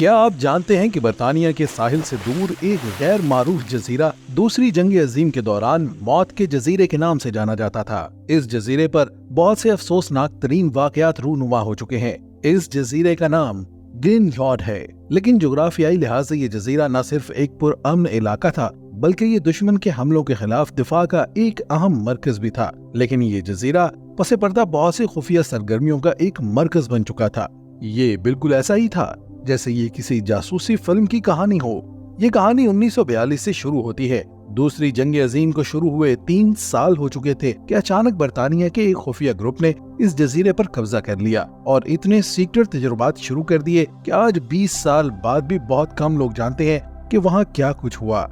کیا آپ جانتے ہیں کہ برطانیہ کے ساحل سے دور ایک غیر معروف جزیرہ دوسری جنگ عظیم کے دوران موت کے جزیرے کے نام سے جانا جاتا تھا؟ اس جزیرے پر بہت سے افسوسناک ترین واقعات رونما ہو چکے ہیں۔ اس جزیرے کا نام گرین یارڈ ہے، لیکن جغرافیائی لحاظ سے یہ جزیرہ نہ صرف ایک پرامن علاقہ تھا بلکہ یہ دشمن کے حملوں کے خلاف دفاع کا ایک اہم مرکز بھی تھا۔ لیکن یہ جزیرہ پس پردہ بہت سی خفیہ سرگرمیوں کا ایک مرکز بن چکا تھا۔ یہ بالکل ایسا ہی تھا جیسے یہ کسی جاسوسی فلم کی کہانی ہو۔ یہ کہانی 1942 سے شروع ہوتی ہے۔ دوسری جنگ عظیم کو شروع ہوئے 3 سال ہو چکے تھے کہ اچانک برطانیہ کے ایک خفیہ گروپ نے اس جزیرے پر قبضہ کر لیا اور اتنے سیکرٹ تجربات شروع کر دیے کہ آج 20 سال بعد بھی بہت کم لوگ جانتے ہیں کہ وہاں کیا کچھ ہوا۔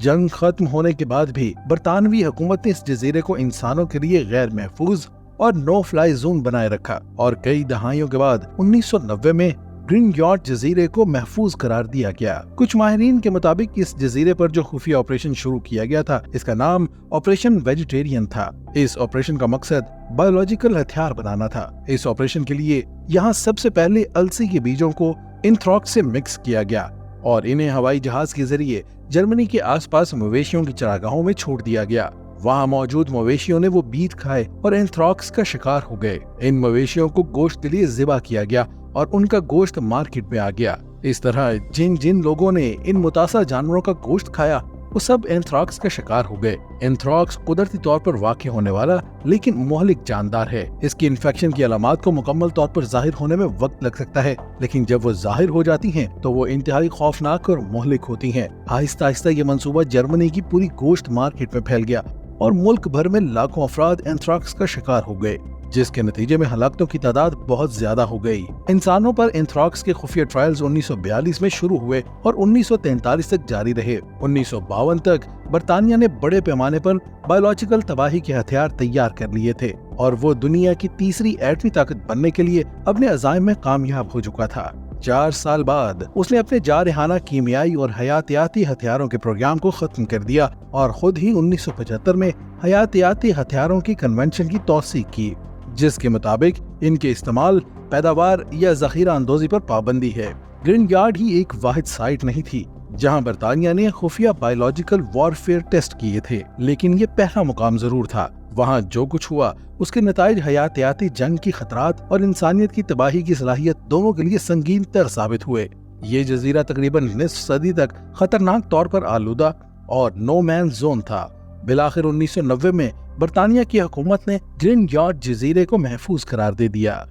جنگ ختم ہونے کے بعد بھی برطانوی حکومت نے اس جزیرے کو انسانوں کے لیے غیر محفوظ اور نو فلائی زون بنائے رکھا، اور کئی دہائیوں کے بعد 1990 میں گرین یارڈ جزیرے کو محفوظ قرار دیا گیا۔ کچھ ماہرین کے مطابق اس جزیرے پر جو خفیہ آپریشن شروع کیا گیا تھا اس کا نام آپریشن ویجیٹیرین تھا۔ اس آپریشن کا مقصد بایولوجیکل ہتھیار بنانا تھا۔ اس آپریشن کے لیے یہاں سب سے پہلے السی کے بیجوں کو اینتھراکس سے مکس کیا گیا اور انہیں ہوائی جہاز کے ذریعے جرمنی کے آس پاس مویشیوں کی چراگاہوں میں چھوڑ دیا گیا۔ وہاں موجود مویشیوں نے وہ بیج کھائے اور اینتھراکس کا شکار ہو گئے۔ ان مویشیوں کو گوشت کے لیے ذبح کیا گیا اور ان کا گوشت مارکیٹ میں آ گیا۔ اس طرح جن لوگوں نے ان متاثرہ جانوروں کا گوشت کھایا وہ سب اینتھراکس کا شکار ہو گئے۔ اینتھراکس قدرتی طور پر واقع ہونے والا لیکن مہلک جاندار ہے۔ اس کی انفیکشن کی علامات کو مکمل طور پر ظاہر ہونے میں وقت لگ سکتا ہے، لیکن جب وہ ظاہر ہو جاتی ہیں تو وہ انتہائی خوفناک اور مہلک ہوتی ہیں۔ آہستہ آہستہ یہ منصوبہ جرمنی کی پوری گوشت مارکیٹ میں پھیل گیا اور ملک بھر میں لاکھوں افراد اینتھراکس کا شکار ہو گئے، جس کے نتیجے میں ہلاکتوں کی تعداد بہت زیادہ ہو گئی۔ انسانوں پر اینتھراکس کے خفیہ ٹرائلز 1942 میں شروع ہوئے اور 1943 تک جاری رہے۔ 1952 تک برطانیہ نے بڑے پیمانے پر بایولوجیکل تباہی کے ہتھیار تیار کر لیے تھے اور وہ دنیا کی تیسری ایٹمی طاقت بننے کے لیے اپنے عزائم میں کامیاب ہو چکا تھا۔ 4 سال بعد اس نے اپنے جارحانہ کیمیائی اور حیاتیاتی ہتھیاروں کے پروگرام کو ختم کر دیا اور خود ہی 1975 میں حیاتیاتی ہتھیاروں کی کنونشن کی توثیق کی، جس کے مطابق ان کے استعمال، پیداوار یا ذخیرہ اندوزی پر پابندی ہے۔ گرین یارڈ ہی ایک واحد سائٹ نہیں تھی جہاں برطانیہ نے خفیہ بایولوجیکل وارفیئر ٹیسٹ کیے تھے، لیکن یہ پہلا مقام ضرور تھا۔ وہاں جو کچھ ہوا اس کے نتائج حیاتیاتی جنگ کی خطرات اور انسانیت کی تباہی کی صلاحیت دونوں کے لیے سنگین تر ثابت ہوئے۔ یہ جزیرہ تقریباً نصف صدی تک خطرناک طور پر آلودہ اور نو مین زون تھا۔ بالآخر 1990 میں برطانیہ کی حکومت نے گرین یارڈ جزیرے کو محفوظ قرار دے دیا۔